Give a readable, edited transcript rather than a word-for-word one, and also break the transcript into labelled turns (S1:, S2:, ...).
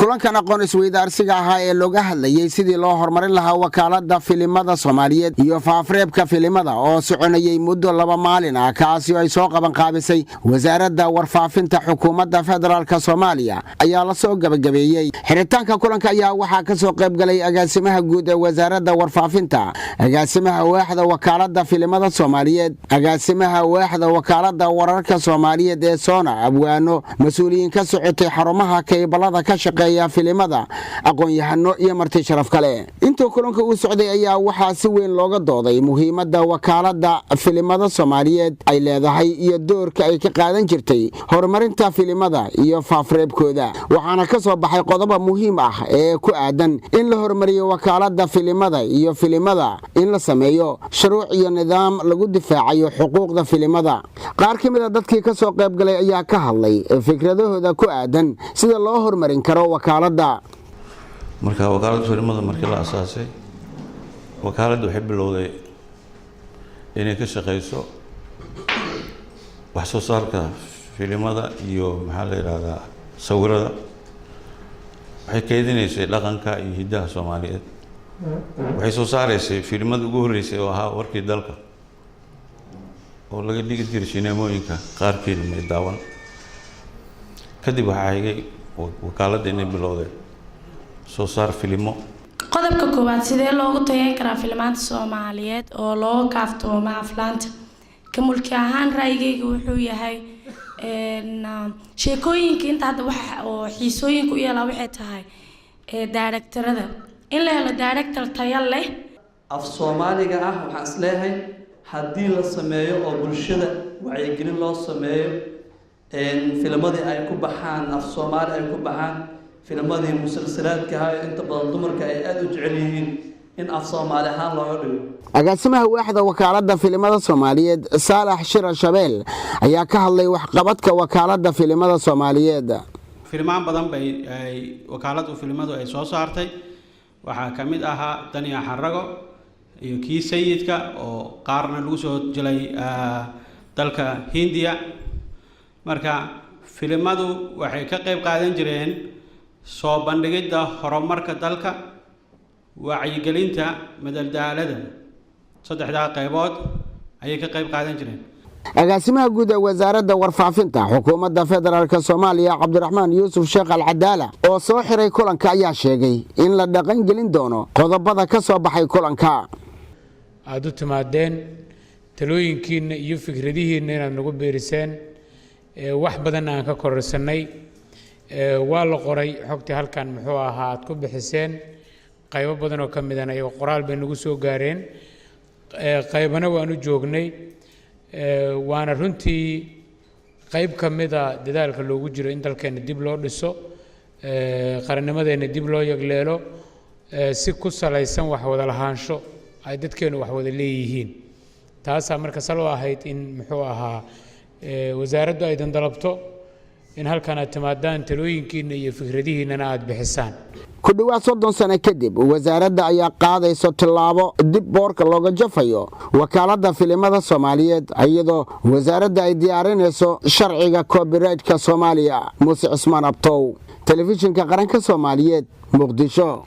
S1: kulankan aqoon isweydaarsiga ahaa ee looga hadlayay sidii loo horumarin lahaa wakaalada filimada Soomaaliyeed iyo faafreebka filimada oo soconayay muddo 2 maalin ah kaasi oo ay soo qaban qaabisay wasaaradda warfaafinta xukuumadda federaalka Soomaaliya ayaa la soo gabagabeeyay xiritaanka kulanka ayaa waxa ka soo qayb galay agaasimaha guud ee wasaaradda warfaafinta agaasimaha waaxda wakaalada filimada Soomaaliyeed agaasimaha waaxda wakaalada wararka Soomaaliyeed ee Soona abwaano mas'uuliyiin ka socotay xarumaha kaybalada ka shaqeeya filimada aqoon-yahano iyo marti sharaf kale inta kulanka uu socday ayaa waxa si weyn looga dooday muhiimadda wakaalada filimada Soomaaliyeed ay leedahay iyo doorka ay ka qaadan jirtay horumarinta filimada iyo faafreebkooda waxaana ka soo baxay qodobo muhiim ah ee ku aadan in la horumariyo wakaalada filimada iyo filimada in la sameeyo shuruuc iyo nidaam lagu difaacayo xuquuqda filimada qaar ka mid ah dadkii ka soo qayb galay ayaa ka hadlay fikradahooda ku aadan sida loo horumarin karo wakaalada
S2: marka wakaalada filimada markii la asaasay wakaaladu waxay bilowday inay ka shaqeyso wax soo saarka filimada iyo maxaa la yiraahdaa sawirada waxay keedinaysay dhaqanka iyo hidaha Soomaaliyeed waxay soo saaraysay filimada ugu horeysay oo ahaa warkii dalka oo laga dhigi jiray sinimooyinka qaarkeed ma daawan kadib waxa ay wakaalada inay bilowday soo saar filimo
S3: qodobka koowaad sidee loogu tayeyn karaa filimada Soomaaliyeed oo loo kaaftoomo aflaanta ka mulki ahaan raayigayga wuxuu yahay sheekooyinka inta hadda wax oo xiisooyinka u yeela waxay tahay directorada in la helo director tayo leh
S4: af Soomaaliga ah waxa isleeyahay haddii la sameeyo oo bulshada wacyigelin loo sameeyo filimada ay ku baxaan af Soomaali ay ku baxaan filimada musalsalaadka ah inta badan dumarka ay aad u jecel yihiin in af Soomaali ahaan looga dhigo
S1: agaasimaha waaxda wakaalada filimada Soomaaliyeed Saalax Shira Shabeel ayaa ka hadlay wax qabadka wakaalada filimada Soomaaliyeed
S5: filimaan badan bay wakaaladu filimadu ay soo saartay waxa kamid ahaa Daniya Xarago iyo kii sayidka oo qaarna lagu soo jilay dalka Hindiya marka filimadu waxay ka qayb qaadan jireen soo bandhigida horumarka dalka wacyigelinta madaldaalada saddexda qaybood ayay ka qayb qaadan jireen
S1: agaasimaha guud ee wasaaradda warfaafinta xukuumadda federaalka Soomaaliya Cabdiraxmaan Yuusuf Sheekh Al-Cadaala oo soo xiray kulanka ayaa sheegay in la dhaqan gelin doono qodobada ka soo baxay kulanka
S6: aad u timaadeen talooyinkiina iyo fikradihiina inaad nagu beeriseen wax badan aan ka kororsanay waa la qoray xogta halkan muxuu ahaa aad ku bixiseen qaybo badan oo kamid ah ayaga qoraal bay nagu soo gaareen qaybana waan u joognay waana runtii qayb kamid ah dadaalka loogu jiro in dalkeena dib loo dhiso qarannimadeena dib loo yagleelo si ku salaysan wax wada lahaansho ay dadkeenu wax wada leeyihiin taasa marka salo ahayd in muxuu ahaa wasaaraddu ay dalabto in halkan aad timaadaan talooyinkiina iyo fikradihiina aad bixisaan
S1: ku dhawaad 30 sano kadib wasaaradda ayaa qaadayso tilaabo dib boorka looga jafayo wakaalada filimada Soomaaliyeed iyadoo wasaaradda ay diyaarinayso sharciga copyright-ka Soomaaliya Muuse Cismaan Abtow telefishinka qaranka Soomaaliyeed Muqdisho